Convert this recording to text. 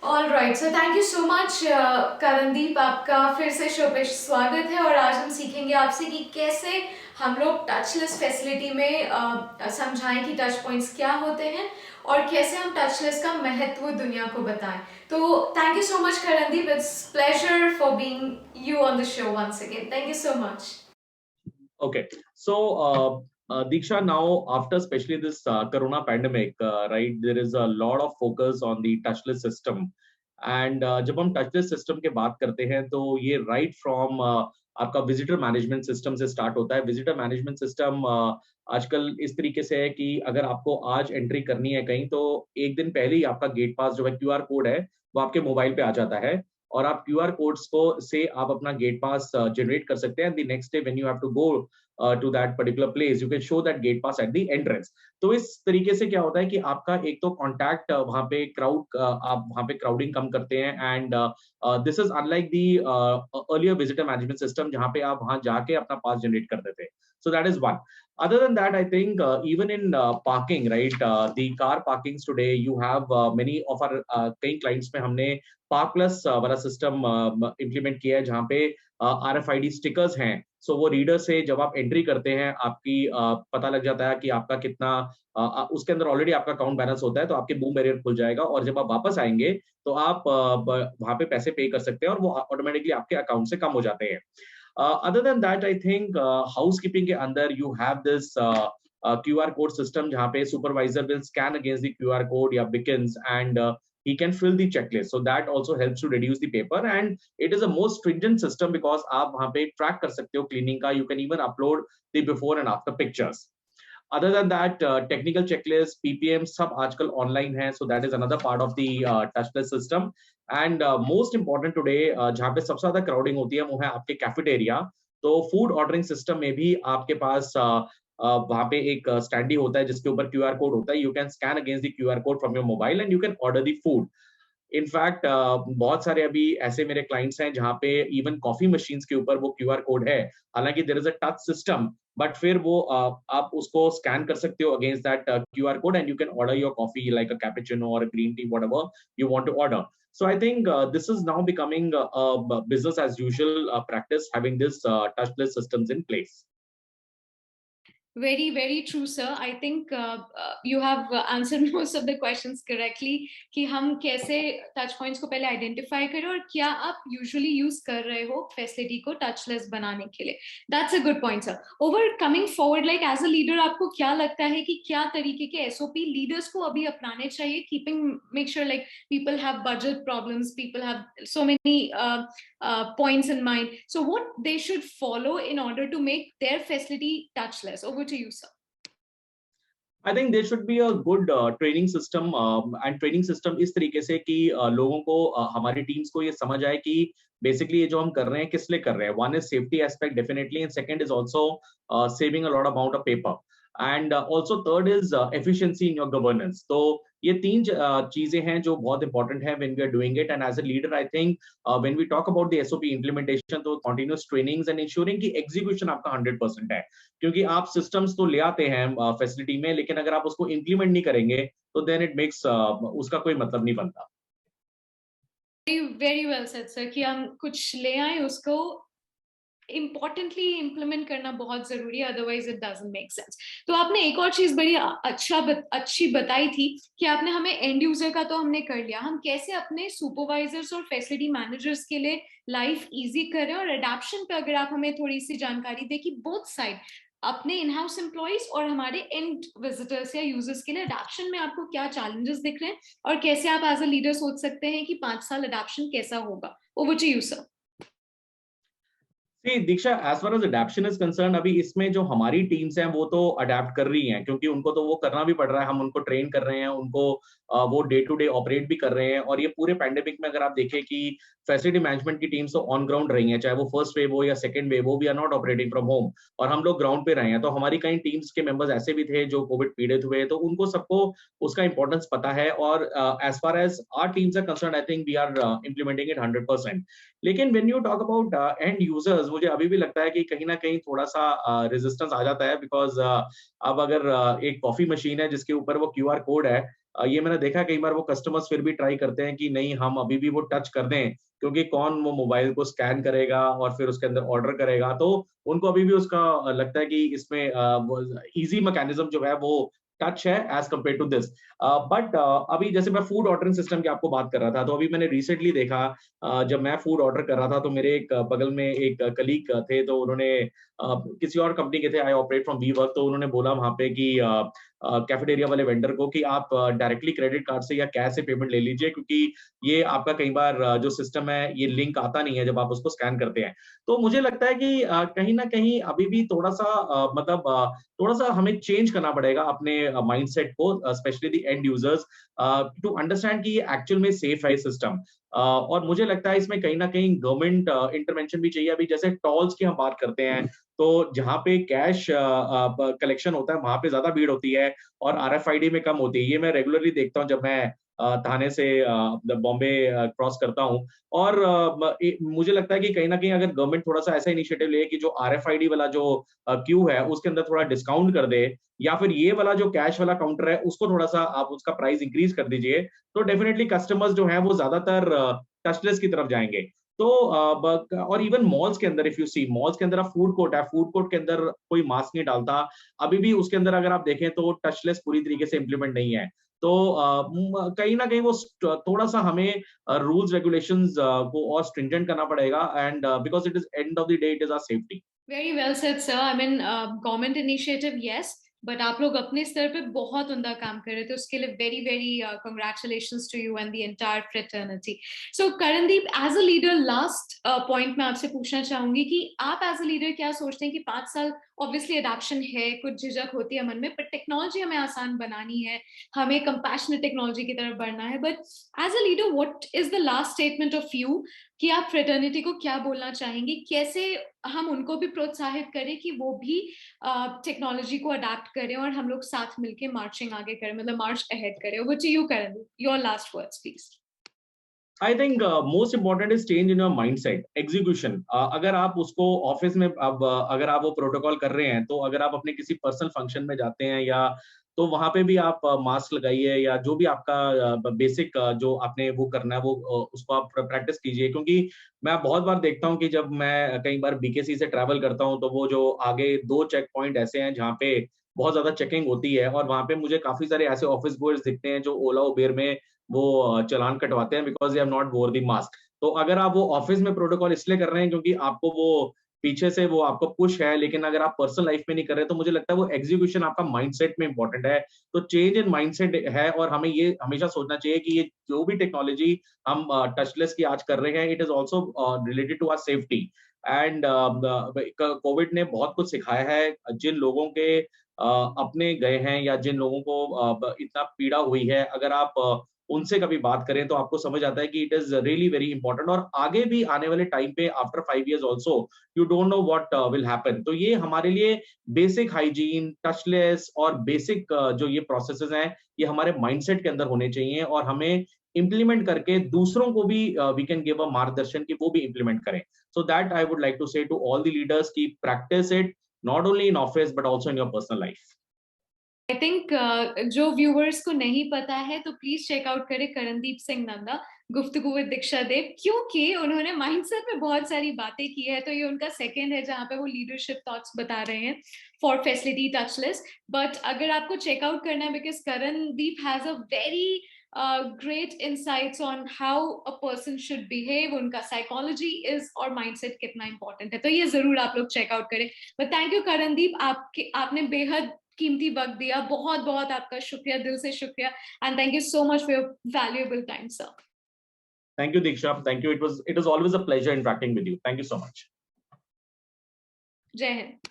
All right, so thank you so much Karandeep, आपका फिर से शो पे स्वागत है। और आज हम सीखेंगे आपसे कि कैसे हम लोग टचलेस फैसिलिटी में समझाएं कि टच पॉइंट्स क्या होते हैं और कैसे हम टचलेस का महत्व दुनिया को बताएं। तो thank you so much Karandeep, it's pleasure for being you on the show once again. Thank you so much. Okay, so Diksha, now after especially this Corona pandemic, right, there is a lot of focus on the touchless system. And जब हम touchless system के बात करते हैं तो ये right from आपका visitor management system से start होता है. Visitor management system आजकल इस तरीके से है कि अगर आपको आज एंट्री करनी है कहीं तो एक दिन पहले ही आपका गेट पास जो है क्यूआर कोड है वो आपके मोबाइल पे आ जाता है और आप क्यूआर कोड्स को से आप अपना गेट पास जनरेट कर सकते हैं. The next day when you have to go to that particular place you can show that gate pass at the entrance. तो इस तरीके से क्या होता है कि आपका एक तो कॉन्टैक्ट वहां पे क्राउड आप वहां पे क्राउडिंग कम करते हैं and this is unlike the earlier visitor management system जहां पे आप वहां जाके अपना पास जनरेट करते थे. So that is one. Other than that, I think even in parking, right, the car parkings today, you have many of our कई clients में हमने Park Plus वाला सिस्टम इम्प्लीमेंट किया है जहाँ पे RFID स्टिकर्स हैं. सो वो रीडर से जब आप एंट्री करते हैं आपकी पता लग जाता है कि आपका कितना उसके अंदर ऑलरेडी आपका अकाउंट बैलेंस होता है तो आपके बूम बैरियर खुल जाएगा और जब आप वापस आएंगे तो आप वहां पे पैसे पे कर सकते हैं और वो ऑटोमेटिकली आपके अकाउंट से कम हो जाते हैं. Other than that, I think housekeeping के अंदर you have this QR code system जहाँ पे supervisor will scan against the QR code या beacons and he can fill the checklist. So that also helps to reduce the paper and it is a more stringent system because आप वहाँ पे track कर सकते हो cleaning का. You can even upload the before and after pictures. Other than that, technical checklist, PPM सब आजकल online है, so that is another part of the touchless system. And most important today, जहाँ पे सबसे ज्यादा crowding होती है वो है आपके cafeteria. तो food ordering system में भी आपके पास वहाँ पे एक स्टैंडी होता है जिसके ऊपर क्यूआर कोड होता है. You can scan against the QR code from your mobile and you can order the food. In fact बहुत सारे अभी ऐसे मेरे क्लाइंट्स हैं जहाँ पे इवन कॉफी मशीन्स के ऊपर वो क्यूआर कोड है. हालांकि there is a touch system but फिर वो आप उसको स्कैन कर सकते हो against that QR code and you can order your coffee like a cappuccino और green tea whatever you want to order. So I think this is now becoming a business as usual practice having this touchless systems in place. Very true, sir. I think you have answered most of the questions correctly कि हम कैसे touch points को पहले identify करें और क्या आप usually use कर रहे हो फैसिलिटी को टचलेस बनाने के लिए. That's a good point, sir. Over coming forward, like as a leader आपको क्या लगता है कि क्या तरीके के एसओपी लीडर्स को अभी अपनाने चाहिए, keeping make sure like people have budget problems, people have so many points in mind. So what they should follow in order to make their facility touchless? Over to you, sir. I think there should be a good training system and training system इस तरीके से कि लोगों को हमारी teams को ये समझ आए कि बेसिकली ये जो हम कर रहे हैं किस लिए कर रहे हैं. One is safety aspect definitely and second is also saving a lot amount of paper and also third is efficiency in your governance. तो ये तीन चीजें हैं जो बहुत इंपॉर्टेंट है when we are doing it. And as a leader I think when we talk about the SOP implementation तो continuous trainings and ensuring की एग्जीक्यूशन आपका 100% है. क्योंकि आप सिस्टम्स तो ले आते हैं फैसिलिटी में लेकिन अगर आप उसको इंप्लीमेंट नहीं करेंगे तो देन इट मेक्स उसका कोई मतलब नहीं बनता. वेरी वेल सेड, सर, कि हम कुछ ले आए उसको इम्पोर्टेंटली इम्प्लीमेंट करना बहुत जरूरी है, otherwise it doesn't make sense. तो आपने एक और चीज बड़ी अच्छी बताई थी कि आपने हमें एंड यूजर का तो हमने कर लिया, हम कैसे अपने सुपरवाइजर्स और फैसिलिटी मैनेजर्स के लिए लाइफ इजी करें. और अडैप्शन पे अगर आप हमें थोड़ी सी जानकारी दें कि बोथ साइड, अपने इन हाउस एम्प्लॉइज और हमारे एंड विजिटर्स या यूजर्स के लिए अडैप्शन में आपको क्या चैलेंजेस दिख रहे हैं और कैसे आप एज अ लीडर सोच सकते हैं कि 5 साल अडैप्शन कैसा होगा. Over to you, sir. See, Diksha, as far as adoption is concern अभी इसमें जो हमारी टीम्स हैं वो तो अडेप्ट कर रही हैं क्योंकि उनको तो वो करना भी पड़ रहा है. हम उनको ट्रेन कर रहे हैं, उनको वो डे टू डे ऑपरेट भी कर रहे हैं. और ये पूरे पैंडेमिक में अगर आप देखें कि फैसिलिटी मैनेजमेंट की टीम्स तो ऑन ग्राउंड रही हैं, चाहे वो फर्स्ट वेव हो या सेकंड वेव हो, we are not operating from home और हम लोग ग्राउंड पे रहे हैं. तो हमारी कई टीम्स के मेंबर्स ऐसे भी थे जो कोविड पीड़ित हुए, तो उनको सबको उसका इंपॉर्टेंस पता है. और as far as our teams are concern I think we are implementing it 100%. लेकिन when you talk about end users, मुझे अभी भी लगता है कि कहीं ना कहीं थोड़ा सा रेजिस्टेंस आ जाता है बिकॉज अब अगर एक कॉफी मशीन है जिसके ऊपर वो क्यूआर कोड है ये मैंने देखा कई बार वो कस्टमर्स फिर भी ट्राई करते हैं कि नहीं हम अभी भी वो टच कर दें, क्योंकि कौन वो मोबाइल को स्कैन करेगा और फिर उसके अंदर ऑर्डर करेगा। तो उनको अभी भी उसका लगता है कि इसमें वो ईज़ी मैकेनिज़्म जो है वो टच है as compared to this. But अभी जैसे मैं फूड ऑर्डरिंग सिस्टम की आपको बात कर रहा था, तो अभी मैंने रिसेंटली देखा, जब मैं फूड ऑर्डर कर रहा था तो मेरे एक बगल में एक कलीग थे, तो उन्होंने किसी और कंपनी के थे, आई ऑपरेट फ्रॉम वीवर्क, तो उन्होंने बोला वहाँ पे कि कैफेटेरिया वाले वेंडर को कि आप डायरेक्टली क्रेडिट कार्ड से या कैश से पेमेंट ले लीजिए, क्योंकि ये आपका कई बार जो सिस्टम है ये लिंक आता नहीं है जब आप उसको स्कैन करते हैं। तो मुझे लगता है कि कहीं न कहीं अभी भी थोड़ा-सा मतलब थोड़ा-सा हमें चेंज करना पड़ेगा अपने माइंडसेट को, specially the end users, to understand कि ये एक्चुअल में सेफ है ये सिस्टम। और मुझे लगता है इसमें कहीं न कहीं गवर्नमेंट इंटरवेंशन भी चाहिए। अभी जैसे टोल्स की हम बात करते हैं, तो जहाँ पे कैश कलेक्शन होता है वहाँ पे ज़्यादा भीड़ होती है और आरएफआईडी में कम होती है। ये मैं रेगुलरली देखता हूँ जब मैं थाने से बॉम्बे क्रॉस करता हूँ। और मुझे लगता है कि कहीं न कहीं अगर गवर्नमेंट थोड़ा-सा ऐसा इनिशिएटिव ले कि जो आरएफआईडी वाला जो क्यू है उसके अंदर थोड़ा डिस्काउंट कर दे, या फिर ये वाला जो कैश वाला काउंटर है उसको थोड़ा-सा आप उसका प्राइस इंक्रीज़ कर दीजिए, तो डेफिनिटली कस्टमर्स जो हैं वो ज़्यादातर टचलेस की तरफ जाएँगे। तो और इवन मॉल्स के अंदर इफ यू सी, मॉल्स के अंदर आप फूड कोर्ट है, फूड कोर्ट के अंदर कोई मास्क नहीं डालता। अभी भी उसके अंदर अगर आप देखें तो टचलेस पूरी तरीके से इम्प्लीमेंट नहीं है। तो कहीं न कहीं वो थोड़ा-सा हमें रूल्स रेगुलेशंस को और स्ट्रिंजेंट करना पड़ेगा, and because it is end of the day it is our safety. Very well said sir. I mean government initiative yes, but आप लोग अपने स्तर पे बहुत उम्दा काम कर रहे थे, उसके लिए very very congratulations to you and the entire fraternity. So Karandeep, as a leader, last point मैं आपसे पूछना चाहूंगी कि आप एज अ लीडर क्या सोचते हैं कि 5 साल ऑब्वियसली अडैप्शन है, कुछ झिझक होती है मन में, पर टेक्नोलॉजी हमें आसान बनानी है, हमें कंपैशनेट टेक्नोलॉजी की तरफ बढ़ना है, but as a leader what is the last statement of you कि आप फ्रेटर्निटी को क्या बोलना चाहेंगे, कैसे हम उनको भी प्रोत्साहित करें कि वो भी टेक्नोलॉजी को अडेप्ट करें और हम लोग साथ मिलके मार्चिंग आगे करें, मतलब मार्च अहेड करें। वो टू यू करें, your last words please. I think most important is change in your mindset, execution. अगर आप उसको ऑफिस में अब अगर आप वो प्रोटोकॉल कर रहे हैं, तो अगर आप अपने किसी पर्सनल फंक्शन में जाते हैं या तो वहां पे भी आप मास्क लगाइए, या जो भी आपका बेसिक जो आपने वो करना है वो उसको आप प्रैक्टिस कीजिए। क्योंकि मैं बहुत बार देखता हूँ कि जब मैं कई बार बीकेसी से ट्रैवल करता हूँ, तो वो जो आगे 2 चेक पॉइंट ऐसे हैं जहाँ पे बहुत ज्यादा चेकिंग होती है, और वहां पे मुझे काफी सारे ऐसे ऑफिस गोअर्स दिखते हैं जो ओला उबेर में वो चालान कटवाते हैं बिकॉज़ दे हैव नॉट वोर द मास्क। तो अगर आप वो ऑफिस में प्रोटोकॉल इसलिए कर रहे हैं क्योंकि आपको वो पीछे से वो आपको पुश है, लेकिन अगर आप पर्सनल लाइफ में नहीं कर रहे, तो मुझे लगता है वो एग्जीक्यूशन आपका माइंडसेट में इंपॉर्टेंट है। तो चेंज इन माइंडसेट है, और हमें ये हमेशा सोचना चाहिए कि ये जो भी टेक्नोलॉजी हम टचलेस की आज कर रहे हैं, it is also related to our safety. And Covid ने बहुत कुछ सिखाया है। जिन लोगों के अपने गए हैं या जिन लोगों को इतना पीड़ा हुई है, अगर आप उनसे कभी बात करें तो आपको समझ आता है कि it is really very important. और आगे भी आने वाले टाइम पे after 5 years also you don't know what will happen. तो ये हमारे लिए बेसिक हाइजीन, टचलेस और बेसिक जो ये प्रोसेसेस हैं, ये हमारे माइंडसेट के अंदर होने चाहिए, और हमें इम्प्लीमेंट करके दूसरों को भी वी कैन गिव अ मार्गदर्शन कि वो भी इम्प्लीमेंट करें। So that I would like to say to all the leaders की practice it not only in office but also in your personal life. I think जो व्यूअर्स को नहीं पता है तो प्लीज चेकआउट करें करणदीप सिंह नंदा, गुफ्तगू विद दीक्षा देव, क्योंकि उन्होंने माइंडसेट में बहुत सारी बातें की है। तो ये उनका सेकंड है जहां पे वो लीडरशिप थॉट्स बता रहे हैं फॉर फैसिलिटी टचलेस। बट अगर आपको चेकआउट करना है, because Karandeep has a very great insights on how a person should behave, उनका साइकोलॉजी इज और माइंडसेट कितना इंपॉर्टेंट है, तो ये जरूर आप लोग चेकआउट करें। बट थैंक यू करणदीप, आपने बेहद कीमती वक्त दिया, बहुत बहुत आपका शुक्रिया, दिल से शुक्रिया, and thank you so much for your valuable time sir. Thank you, Diksha. Thank you. It was always a pleasure interacting with you. Thank you so much. जय हिंद।